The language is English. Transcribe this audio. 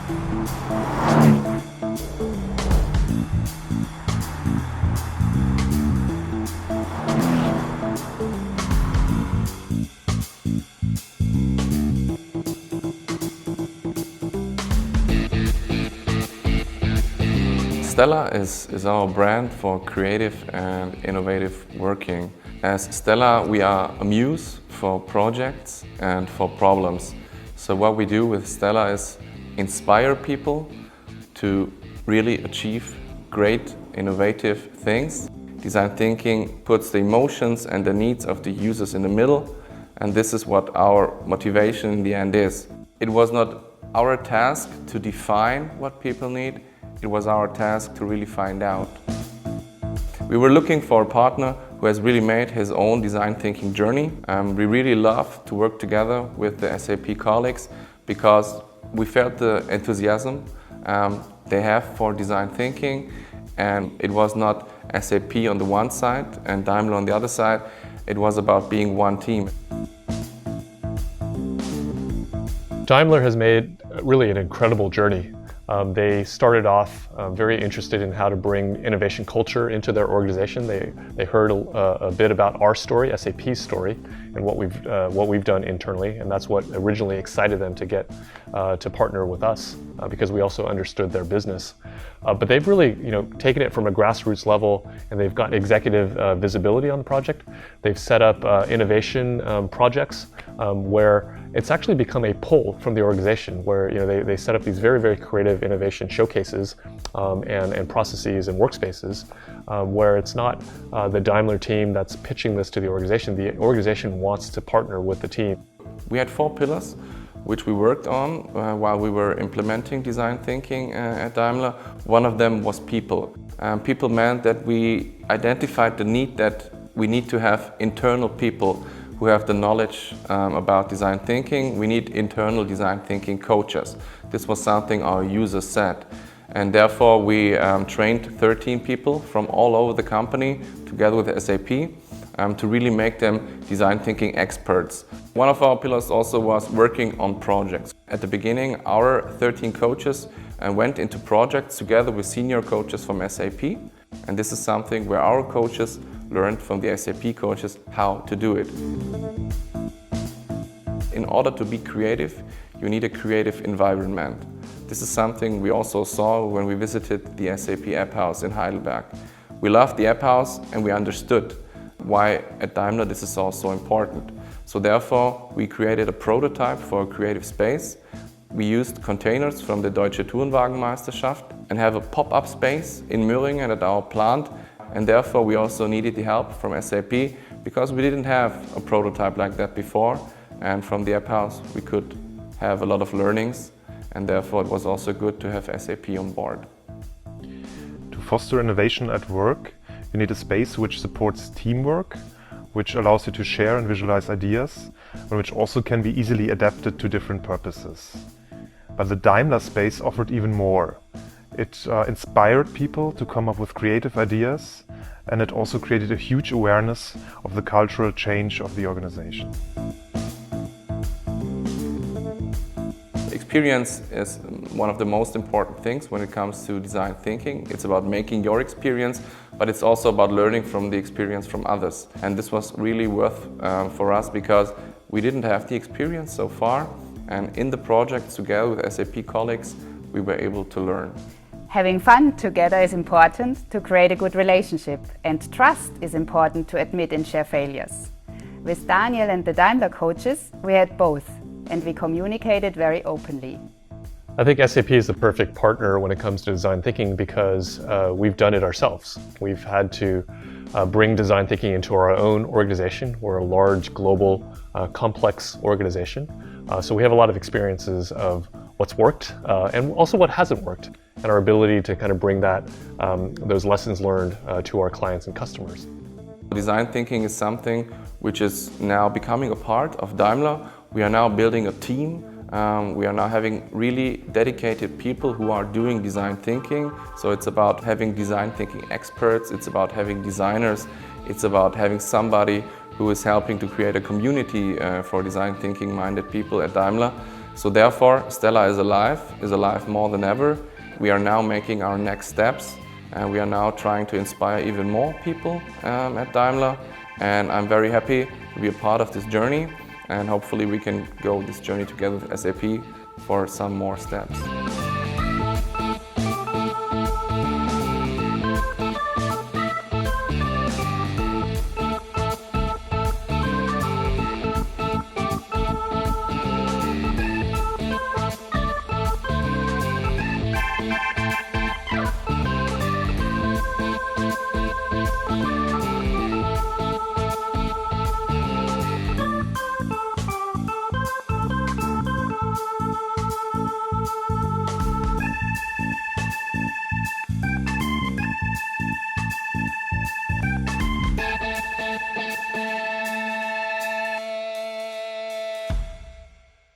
Stella is our brand for creative and innovative working. As Stella, we are a muse for projects and for problems. So what we do with Stella is inspire people to really achieve great, innovative things. Design thinking puts the emotions and the needs of the users in the middle, and this is what our motivation in the end is. It was not our task to define what people need. It was our task to really find out. We were looking for a partner who has really made his own design thinking journey. We really love to work together with the SAP colleagues because we felt the enthusiasm they have for design thinking, and it was not SAP on the one side and Daimler on the other side. It was about being one team. Daimler has made really an incredible journey. They started off very interested in how to bring innovation culture into their organization. They heard a bit about our story, SAP's story, and what we've done internally, and that's what originally excited them to get to partner with us because we also understood their business. But they've really, taken it from a grassroots level, and they've got executive visibility on the project. They've set up innovation projects where it's actually become a pull from the organization, where they set up these very, very creative innovation showcases and processes and workspaces where it's not the Daimler team that's pitching this to the organization. The organization wants to partner with the team. We had 4 pillars which we worked on while we were implementing design thinking at Daimler. One of them was people. People meant that we identified the need that we need to have internal people who have the knowledge about design thinking. We need internal design thinking coaches. This was something our users said. And therefore we trained 13 people from all over the company together with SAP to really make them design thinking experts. One of our pillars also was working on projects. At the beginning, our 13 coaches went into projects together with senior coaches from SAP. And this is something where our coaches learned from the SAP coaches how to do it. In order to be creative, you need a creative environment. This is something we also saw when we visited the SAP App House in Heidelberg. We loved the App House and we understood why at Daimler this is also important. So therefore we created a prototype for a creative space. We used containers from the Deutsche Tourenwagenmeisterschaft and have a pop-up space in Möhringen at our plant. And therefore we also needed the help from SAP because we didn't have a prototype like that before. And from the App House we could have a lot of learnings, and therefore it was also good to have SAP on board. To foster innovation at work, you need a space which supports teamwork, which allows you to share and visualize ideas, and which also can be easily adapted to different purposes. But the Daimler space offered even more. It inspired people to come up with creative ideas, and it also created a huge awareness of the cultural change of the organization. Experience is one of the most important things when it comes to design thinking. It's about making your experience, but it's also about learning from the experience from others. And this was really worth for us because we didn't have the experience so far, and in the project together with SAP colleagues we were able to learn. Having fun together is important to create a good relationship, and trust is important to admit and share failures. With Daniel and the Daimler coaches, we had both, and we communicated very openly. I think SAP is the perfect partner when it comes to design thinking because we've done it ourselves. We've had to bring design thinking into our own organization. We're a large, global, complex organization. So we have a lot of experiences of what's worked and also what hasn't worked, and our ability to kind of bring that, those lessons learned to our clients and customers. Design thinking is something which is now becoming a part of Daimler. We are now building a team. We are now having really dedicated people who are doing design thinking. So it's about having design thinking experts, it's about having designers, it's about having somebody who is helping to create a community for design thinking minded people at Daimler. So therefore, Stella is alive more than ever. We are now making our next steps, and we are now trying to inspire even more people at Daimler. And I'm very happy to be a part of this journey, and hopefully we can go this journey together with SAP for some more steps.